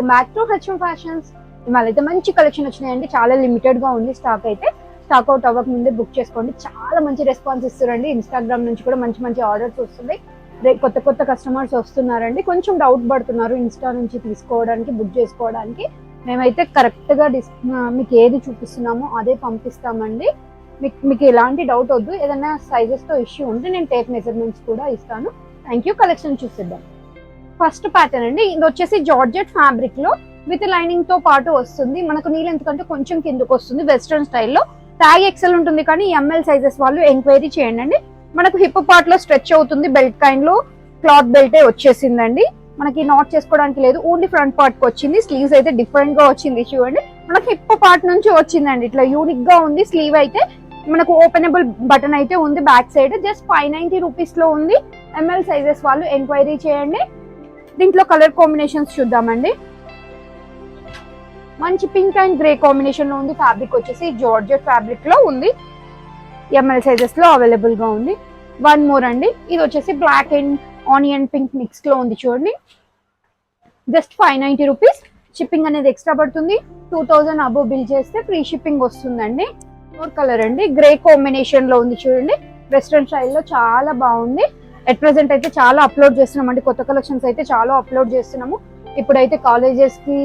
Welcome back to HM fashions. ఇవాళ అయితే మంచి కలెక్షన్ వచ్చినాయండి. చాలా లిమిటెడ్ గా ఉంది స్టాక్ అయితే. స్టాక్ అవుట్ అవ్వక ముందే బుక్ చేసుకోండి. చాలా మంచి రెస్పాన్స్ ఇస్తారండి. ఇన్స్టాగ్రామ్ నుంచి కూడా మంచి మంచి ఆర్డర్స్ వస్తున్నాయి. కొత్త కొత్త కస్టమర్స్ వస్తున్నారండి. కొంచెం డౌట్ పడుతున్నారు ఇన్స్టా నుంచి తీసుకోవడానికి, బుక్ చేసుకోవడానికి. మేమైతే కరెక్ట్ గా మీకు ఏది చూపిస్తున్నామో అదే పంపిస్తామండి. మీకు ఎలాంటి డౌట్ వద్దు. ఏదైనా సైజెస్ తో ఇష్యూ ఉంటే నేను టేప్ మెజర్మెంట్స్ కూడా ఇస్తాను. Thank you. కలెక్షన్ చూసిద్దాం. ఫస్ట్ ప్యాటర్న్ అండి, ఇది వచ్చేసి జార్జెట్ ఫ్యాబ్రిక్ లో విత్ లైనింగ్ తో పాటు వస్తుంది. మనకు నీళ్ళు ఎందుకంటే కొంచెం కిందకు వస్తుంది. వెస్ట్రన్ స్టైల్లో ట్యాగ్ ఎక్సెల్ ఉంటుంది, కానీ ఎంఎల్ సైజెస్ వాళ్ళు ఎంక్వైరీ చేయండి. మనకు హిప్ పార్ట్ లో స్ట్రెచ్ అవుతుంది. బెల్ట్ కైండ్ లో క్లాత్ బెల్టే వచ్చేసిందండి. మనకి నాట్ చేసుకోవడానికి లేదు, ఓన్లీ ఫ్రంట్ పార్ట్ కి వచ్చింది. స్లీవ్స్ అయితే డిఫరెంట్ గా వచ్చింది చూడండి. మనకి హిప్ పార్ట్ నుంచి వచ్చిందండి. ఇట్లా యూనిక్ గా ఉంది. స్లీవ్ అయితే మనకు ఓపెనబుల్ బటన్ అయితే ఉంది. బ్యాక్ సైడ్ జస్ట్ 590 రూపీస్ లో ఉంది. ఎంఎల్ సైజెస్ వాళ్ళు ఎంక్వైరీ చేయండి. దీంట్లో కలర్ కాంబినేషన్స్ చూద్దామండి. మంచి పింక్ అండ్ గ్రే కాంబినేషన్ లో ఉంది. ఫ్యాబ్రిక్ వచ్చేసి జార్జెట్ ఫ్యాబ్రిక్ లో ఉంది. ఎంఎల్ సైజెస్ లో అవైలబుల్ గా ఉంది. వన్ మోర్ అండి, ఇది వచ్చేసి black and onion pink mix లో ఉంది చూడండి. Just 590 rupees. షిప్పింగ్ అనేది ఎక్స్ట్రా పడుతుంది. 2000 అబోవ్ బిల్ చేస్తే ఫ్రీ షిప్పింగ్ వస్తుందండి. మోర్ కలర్ అండి, గ్రే కాంబినేషన్ లో ఉంది చూడండి. వెస్ట్రన్ స్టైల్లో చాలా బాగుంది. ఎట్ ప్రెసెంట్ అయితే చాలా అప్లోడ్ చేస్తున్నాం అండి. కొత్త కలెక్షన్స్ అయితే చాలా అప్లోడ్ చేస్తున్నాము. ఇప్పుడైతే కాలేజెస్ కి,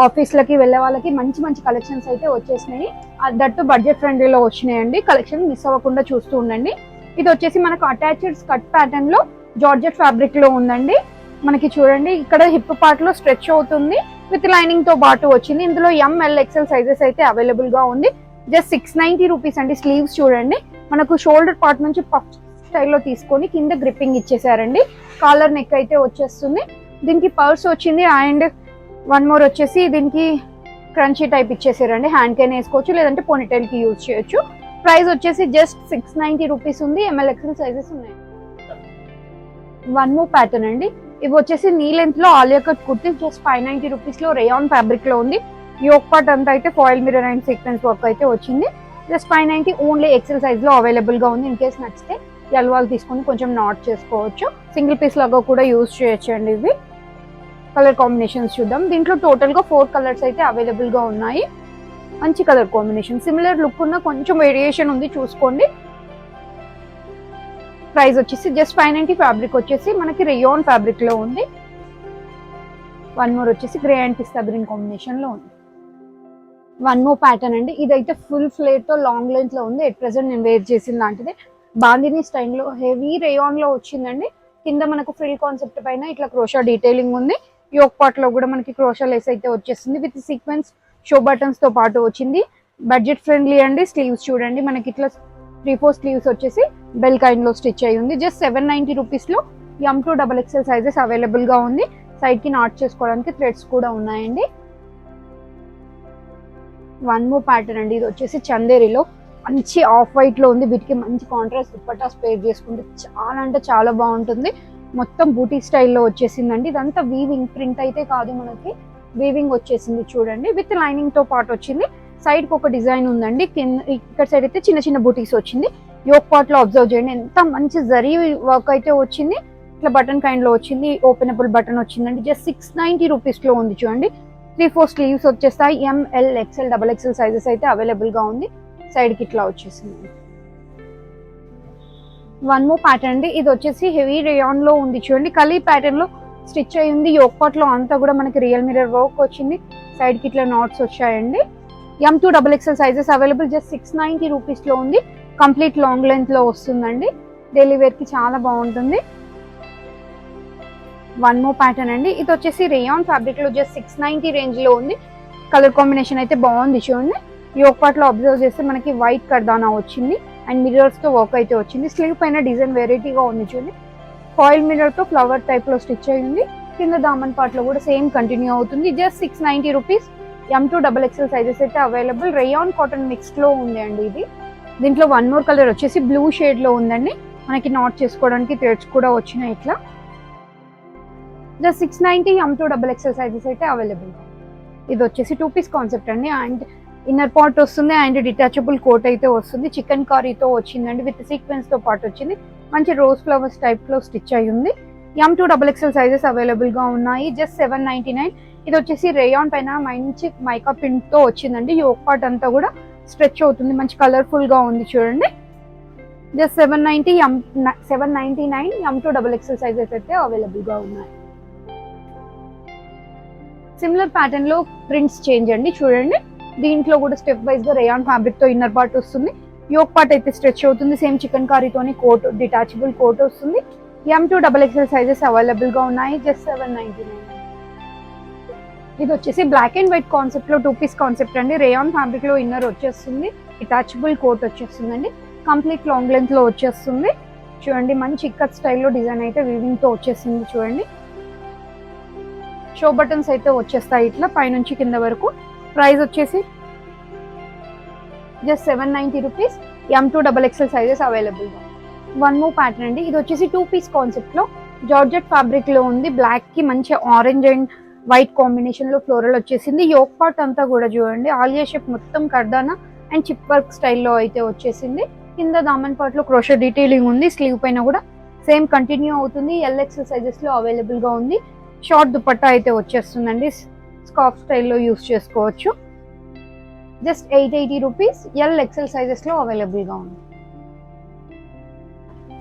ఆఫీస్లకి వెళ్ళే వాళ్ళకి మంచి మంచి కలెక్షన్స్ అయితే వచ్చేసినాయి. దట్టు బడ్జెట్ ఫ్రెండ్లీలో వచ్చినాయండి. కలెక్షన్ మిస్ అవ్వకుండా చూస్తూ ఉండండి. ఇది వచ్చేసి మనకు అటాచ్డ్ స్కర్ట్ ప్యాటర్న్ లో జార్జెట్ ఫ్యాబ్రిక్ లో ఉందండి. మనకి చూడండి ఇక్కడ హిప్ పార్ట్ లో స్ట్రెచ్ అవుతుంది. విత్ లైనింగ్ తో పాటు వచ్చింది. ఇందులో ఎంఎల్ ఎక్సెల్ సైజెస్ అయితే అవైలబుల్ గా ఉంది. జస్ట్ 690 రూపీస్ అండి. స్లీవ్స్ చూడండి, మనకు షోల్డర్ పార్ట్ నుంచి పఫ్ స్టైల్లో తీసుకొని కింద గ్రిప్పింగ్ ఇచ్చేసారండి. కాలర్ నెక్ అయితే వచ్చేస్తుంది. దీనికి పర్స్ వచ్చింది. అండ్ వన్ మోర్ వచ్చేసి దీనికి క్రంచీ టైప్ ఇచ్చేసారండి. హ్యాండ్ కైనా వేసుకోవచ్చు, లేదంటే పోనీటైల్ కి యూజ్ చేయొచ్చు. ప్రైస్ వచ్చేసి జస్ట్ 690 రూపీస్ ఉంది. ఎంఎల్ ఎక్సెల్ సైజెస్ ఉన్నాయి. వన్ మోర్ ప్యాటర్న్ అండి, ఇవి వచ్చేసి నీ లెంత్ లో Alia cut kurti. Just 590 rupees లో రేయాన్ ఫ్యాబ్రిక్ లో ఉంది. యోక్ పార్ట్ అంతా అయితే foil mirror and sequence work అయితే వచ్చింది. జస్ట్ 590 ఓన్లీ ఎక్సెల్ సైజ్ లో అవైలబుల్ గా ఉంది. ఇన్ కేస్ నచ్చితే ఎల్వాల్ తీసుకొని కొంచెం నాట్ చేసుకోవచ్చు. సింగిల్ పీస్ లాగా కూడా యూజ్ చేయొచ్చు అండి. ఇవి కలర్ కాంబినేషన్స్ చూద్దాం. దీంట్లో టోటల్ గా 4 కలర్స్ అయితే అవైలబుల్ గా ఉన్నాయి. మంచి కలర్ కాంబినేషన్, సిమిలర్ లుక్ ఉన్న కొంచెం వేరియేషన్ ఉంది, చూసుకోండి. ప్రైస్ వచ్చేసి జస్ట్ 590. ఫ్యాబ్రిక్ వచ్చేసి మనకి రేయాన్ ఫ్యాబ్రిక్ లో ఉంది. వన్ మోర్ వచ్చేసి grey and pista green combination లో ఉంది. వన్ మోర్ ప్యాటర్న్ అండి, ఇదైతే ఫుల్ ఫ్లేర్ తో లాంగ్ లెంత్ లో ఉంది. ఎట్ ప్రెసెంట్ నేను వేర్ చేసిన లాంటిదే. బాందిని స్టైల్లో హెవీ రేయాన్ లో వచ్చిందండి. కింద మనకు ఫ్రిల్ కాన్సెప్ట్ పైన ఇట్లా క్రోషా డీటెయిలింగ్ ఉంది. యోక్ పార్ట్ లో కూడా మనకి క్రోషా లేస్ అయితే వచ్చేస్తుంది. విత్ సీక్వెన్స్ షో బటన్స్ తో పాటు వచ్చింది. బడ్జెట్ ఫ్రెండ్లీ అండి. స్లీవ్స్ చూడండి, మనకి ఇట్లా 3-4 స్లీవ్స్ వచ్చేసి బెల్ కైండ్ లో స్టిచ్ అయి ఉంది. జస్ట్ 790 రూపీస్ లో M2 XXL సైజెస్ అవైలబుల్ గా ఉంది. సైడ్ కి నాట్ చేసుకోవడానికి థ్రెడ్స్ కూడా ఉన్నాయండి. వన్ మోర్ ప్యాటర్న్ అండి, ఇది వచ్చేసి చందేరిలో మంచి ఆఫ్ వైట్ లో ఉంది. వీటికి మంచి కాంట్రాస్ట్ దుపట్టా స్పేర్ చేసుకుంటే చాలా అంటే చాలా బాగుంటుంది. మొత్తం బూటీ స్టైల్లో వచ్చేసిందండి. ఇదంతా వీవింగ్, ప్రింట్ అయితే కాదు, మనకి వీవింగ్ వచ్చేసింది చూడండి. విత్ లైనింగ్ తో పాటు వచ్చింది. సైడ్ కి ఒక డిజైన్ ఉందండి. ఇక్కడ సైడ్ అయితే చిన్న చిన్న బూటీస్ వచ్చింది. యోక్ పార్ట్ లో అబ్జర్వ్ చేయండి, ఎంత మంచి జరీ వర్క్ అయితే వచ్చింది. ఇట్లా బటన్ కైండ్ లో వచ్చింది. ఓపెనబుల్ బటన్ వచ్చిందండి. జస్ట్ 690 రూపీస్ లో ఉంది చూడండి. 3-4 స్లీవ్స్ వచ్చేస్తాయి. ఎంఎల్ ఎక్సెల్ XXL సైజెస్ అయితే అవైలబుల్ గా ఉంది. సైడ్ కి ఇట్లా వచ్చేసింది. వన్ మోర్ ప్యాటర్న్ అండి, ఇది వచ్చేసి హెవీ రేయాన్ లో ఉంది చూడండి. కలీ ప్యాటర్న్ లో స్టిచ్ అయి ఉంది. యోక్ పార్ట్ లో అంతా కూడా మనకి రియల్ మిర్రర్ వర్క్ వచ్చింది. సైడ్ కి ఇట్లా నాట్స్ వచ్చాయండి. M2 XXL sizes available. Just 690 rupees లో ఉంది. కంప్లీట్ లాంగ్ లెంత్ లో వస్తుందండి. డైలీ వేర్ కి చాలా బాగుంటుంది. వన్ మోర్ ప్యాటర్న్ అండి, ఇది వచ్చేసి రేయాన్ ఫ్యాబ్రిక్ లో జస్ట్ 690 రేంజ్ లో ఉంది. కలర్ కాంబినేషన్ అయితే బాగుంది చూడండి. యోక్ పార్ట్ లో అబ్జర్వ్ చేస్తే మనకి వైట్ కర్దానా వచ్చింది అండ్ మిర్రర్స్ తో వర్క్ అయితే వచ్చింది. స్లీవ్ పైన డిజైన్ వెరైటీగా ఉంది చూడండి. ఫాయిల్ మిర్రర్ తో ఫ్లవర్ టైప్ లో స్టిచ్ అయి ఉంది. కింద దామన్ పార్ట్ లో కూడా సేమ్ కంటిన్యూ అవుతుంది. Just 690 rupees. M2 XXL sizes అయితే అవైలబుల్. రేయాన్ కాటన్ మిక్స్ లో ఉంది అండి ఇది. దీంట్లో వన్ మోర్ కలర్ వచ్చేసి బ్లూ షేడ్ లో ఉందండి. మనకి నాట్ చేసుకోవడానికి థ్రెడ్స్ కూడా వచ్చినాయి ఇట్లా. జస్ట్ 690. M2 XXL సైజెస్ అయితే అవైలబుల్. ఇది వచ్చేసి 2 పీస్ కాన్సెప్ట్ అండి. అండ్ ఇన్నర్ పార్ట్ వస్తుంది అండ్ డిటాచబుల్ కోట్ అయితే వస్తుంది. చికెన్ కర్రీతో వచ్చిందండి. విత్ సీక్వెన్స్ తో పాటు వచ్చింది. మంచి రోజ్ ఫ్లవర్స్ టైప్ లో స్టిచ్ అయి ఉంది. M2 XXL సైజెస్ అవైలబుల్ గా ఉన్నాయి. జస్ట్ 799. ఇది వచ్చేసి రేయాన్ పైన మంచి మైకా ప్రింట్ తో వచ్చిందండి. యోక్ పార్ట్ అంతా కూడా స్ట్రెచ్ అవుతుంది, మంచి కలర్ఫుల్ గా ఉంది చూడండి. జస్ట్ 799 M2XXL సైజెస్ అయితే అవైలబుల్ గా ఉన్నాయి. సిమిలర్ ప్యాటర్న్ లో ప్రింట్స్ చేంజ్ అండి చూడండి. దీంట్లో కూడా స్టెప్ వైజ్ గా రేయాన్ ఫ్యాబ్రిక్ తో ఇన్నర్ పార్ట్ వస్తుంది, యోక్ పార్ట్ అయితే స్ట్రెచ్ అవుతుంది. సేమ్ చికెన్ కర్రీతోని కోట్, డిటాచబుల్ కోట్ వస్తుంది. M2XXL సైజెస్ అవైలబుల్ గా ఉన్నాయి. జస్ట్ 799. ఇది వచ్చేసి బ్లాక్ అండ్ వైట్ కాన్సెప్ట్ లో 2 పీస్ కాన్సెప్ట్ అండి. రేయాన్ ఫ్యాబ్రిక్ లో ఇన్నర్ వచ్చేస్తుంది, డిటాచబుల్ కోట్ వచ్చేస్తుందండి. కంప్లీట్ లాంగ్ లెంత్ లో వచ్చేస్తుంది చూడండి. మంచి ఇక్కత్ స్టైల్లో డిజైన్ అయితే వీవింగ్ తో వచ్చేసింది చూడండి. షో బటన్స్ అయితే వచ్చేస్తాయి ఇట్లా పైనుంచి కింద వరకు. ప్రైస్ వచ్చేసి just 790 rupees. M2XXL sizes available గా. వన్ మోర్ ప్యాటర్న్ అండి. ఇది వచ్చేసి 2 పీస్ కాన్సెప్ట్ లో జార్జెట్ ఫ్యాబ్రిక్ లో ఉంది. బ్లాక్ కి మంచి ఆరెంజ్ అండ్ వైట్ కాంబినేషన్ లో ఫ్లోరల్ వచ్చేసింది. యోక్ పార్ట్ అంతా కూడా చూడండి ఆలియా షేప్ మొత్తం కర్దానా అండ్ చిప్ వర్క్ స్టైల్లో అయితే వచ్చేసింది. కింద దామన్ పార్ట్ లో క్రోషో డీటెయిలింగ్ ఉంది. స్లీవ్ పైన కూడా సేమ్ కంటిన్యూ అవుతుంది. LXL సైజెస్ లో అవైలబుల్ గా ఉంది. షార్ట్ దుపట్టా అయితే వచ్చేస్తుందండి, స్కార్ఫ్ స్టైల్లో యూస్ చేసుకోవచ్చు. Just 880 rupees. LXL సైజెస్ లో అవైలబుల్ గా ఉంది.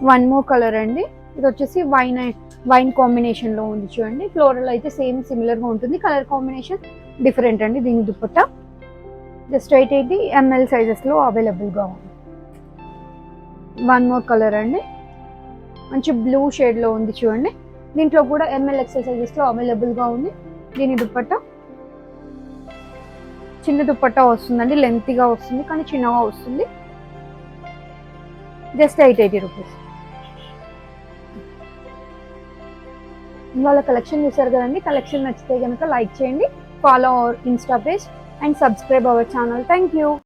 వన్ మోర్ కలర్ అండి. ఇది వచ్చేసి వైన్ కాంబినేషన్ లో ఉంది చూడండి. ఫ్లోరల్ అయితే సేమ్ సిమిలర్ గా ఉంటుంది, కలర్ కాంబినేషన్ డిఫరెంట్ అండి. దీని దుపట్టా జస్ట్ 880 ML సైజెస్ లో అవైలబుల్ గా ఉంది. వన్ మోర్ కలర్ అండి, మంచి బ్లూ షేడ్ లో ఉంది చూడండి. దీంట్లో కూడా ML/XL సైజెస్ లో అవైలబుల్ గా ఉంది. దీని దుపట్టా చిన్న దుపట్టా వస్తుందండి, లెంతీగా వస్తుంది కానీ చిన్నగా వస్తుంది. Just 880 rupees. ఇవాళ కలెక్షన్ చూసారు కదండి. కలెక్షన్ నచ్చితే కనుక లైక్ చేయండి, follow our Insta page and subscribe our channel. Thank you.